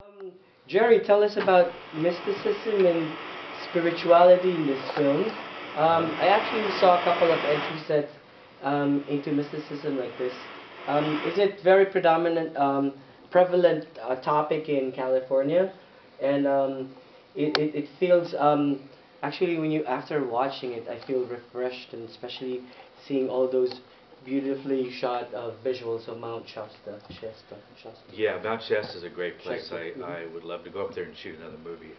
Um, Jerry, tell us about mysticism and spirituality in this film. I actually saw a couple of entries that into mysticism like this. Is it very predominant, prevalent topic in California? And it feels actually when you after watching it, I feel refreshed, and especially seeing all those beautifully shot visuals of Mount Shasta. Yeah, Mount Shasta is a great place. Shasta. I would love to go up there and shoot another movie.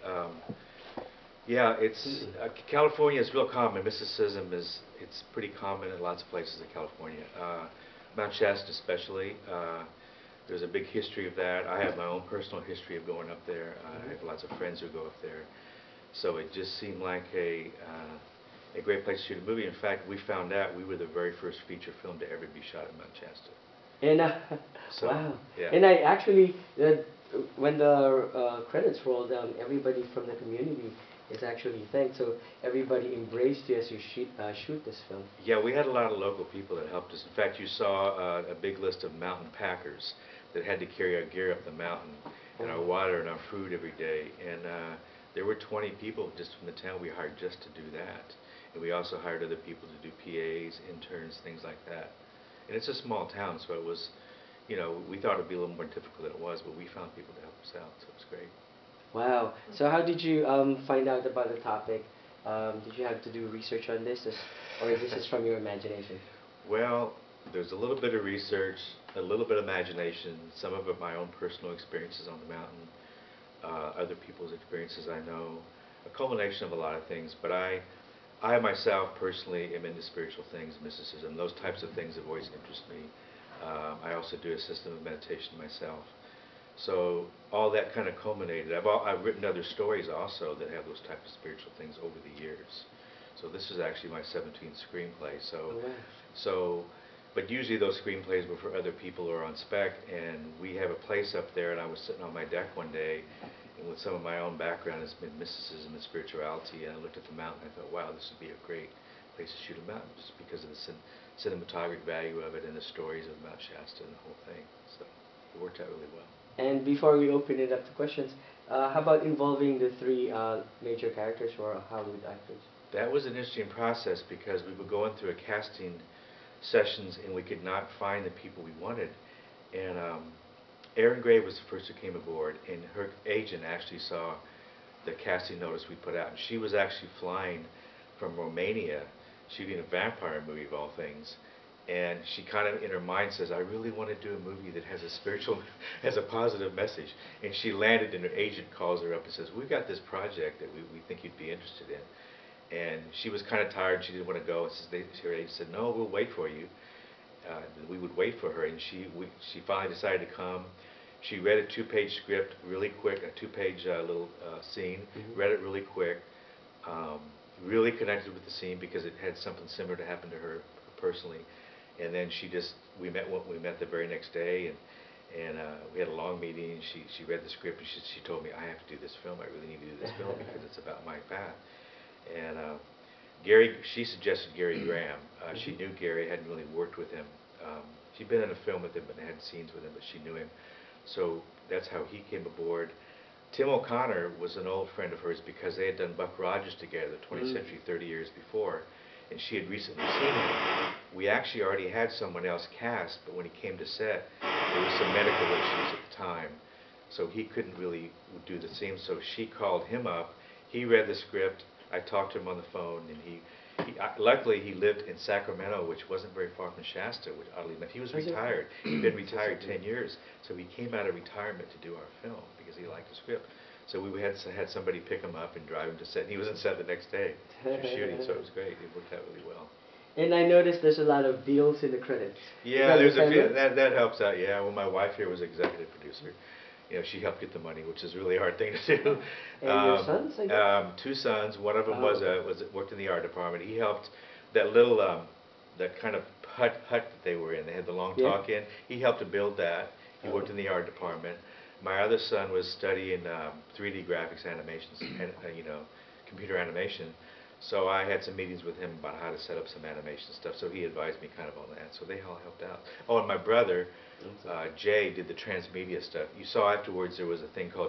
Yeah, it's California is real common. Mysticism it's pretty common in lots of places in California. Mount Shasta especially. There's a big history of that. I have my own personal history of going up there. I have lots of friends who go up there. So it just seemed like a great place to shoot a movie. In fact, we found out we were the very first feature film to ever be shot at Mount Shasta. And So, wow. yeah. And I actually, when the credits rolled down, everybody from the community is actually thanked. So everybody embraced you as you shoot this film. Yeah, we had a lot of local people that helped us. In fact, you saw a big list of mountain packers that had to carry our gear up the mountain and our water and our food every day. And there were 20 people just from the town we hired just to do that. And we also hired other people to do PAs, interns, things like that. And it's a small town, so it was, we thought it would be a little more difficult than it was, but we found people to help us out, so it was great. Wow. So how did you find out about the topic? Did you have to do research on this, or this is from your imagination? Well, there's a little bit of research, a little bit of imagination, some of it my own personal experiences on the mountain, other people's experiences I know, a culmination of a lot of things, but I myself personally am into spiritual things, mysticism, those types of things have always interested me. I also do a system of meditation myself. So all that kind of culminated. I've written other stories also that have those types of spiritual things over the years. So this is actually my 17th screenplay. Oh, wow. So, but usually those screenplays were for other people or on spec, and we have a place up there, and I was sitting on my deck one day, and with some of my own background in mysticism and spirituality, and I looked at the mountain, and I thought, wow, this would be a great place to shoot a mountain, just because of the cinematographic value of it and the stories of Mount Shasta and the whole thing. So it worked out really well. And before we open it up to questions, how about involving the three major characters who are Hollywood actors? That was an interesting process because we were going through a casting sessions and we could not find the people we wanted. And Erin Gray was the first who came aboard, and her agent actually saw the casting notice we put out. And she was actually flying from Romania, shooting a vampire movie of all things. And she kind of, in her mind, says, I really want to do a movie that has a spiritual, has a positive message. And she landed, and her agent calls her up and says, we've got this project that we think you'd be interested in. And she was kind of tired, she didn't want to go. And her agent said, no, we'll wait for you. We would wait for her, and she finally decided to come. She read a 2-page script really quick, a 2-page little scene, read it really quick, really connected with the scene because it had something similar to happen to her personally. And then we met the very next day, and we had a long meeting, and she read the script, and she told me, I have to do this film, I really need to do this film because it's about my path. And she suggested Gary Graham. She knew Gary, hadn't really worked with him. She'd been in a film with him, but hadn't scenes with him, but she knew him. So that's how he came aboard. Tim O'Connor was an old friend of hers because they had done Buck Rogers together, 20th Century, 30 years before, and she had recently seen him. We actually already had someone else cast, but when he came to set, there were some medical issues at the time, so he couldn't really do the scene, so she called him up. He read the script. I talked to him on the phone, and luckily he lived in Sacramento, which wasn't very far from Shasta, which oddly enough, he was retired. He'd been retired 10 years, so he came out of retirement to do our film because he liked the script. So we had somebody pick him up and drive him to set, and he was on set the next day for shooting, so it was great. It worked out really well. And I noticed there's a lot of Beatles in the credits. Yeah, there's a few, that helps out. Yeah, well, my wife here was executive producer. She helped get the money, which is a really hard thing to do. And your sons, I guess? 2 sons. One of them worked in the art department. He helped that little, that kind of hut that they were in. They had the long talk in. He helped to build that. He worked in the art department. My other son was studying 3D graphics animations, and computer animation. So I had some meetings with him about how to set up some animation stuff. So he advised me kind of on that. So they all helped out. Oh, and my brother, Jay, did the transmedia stuff. You saw afterwards there was a thing called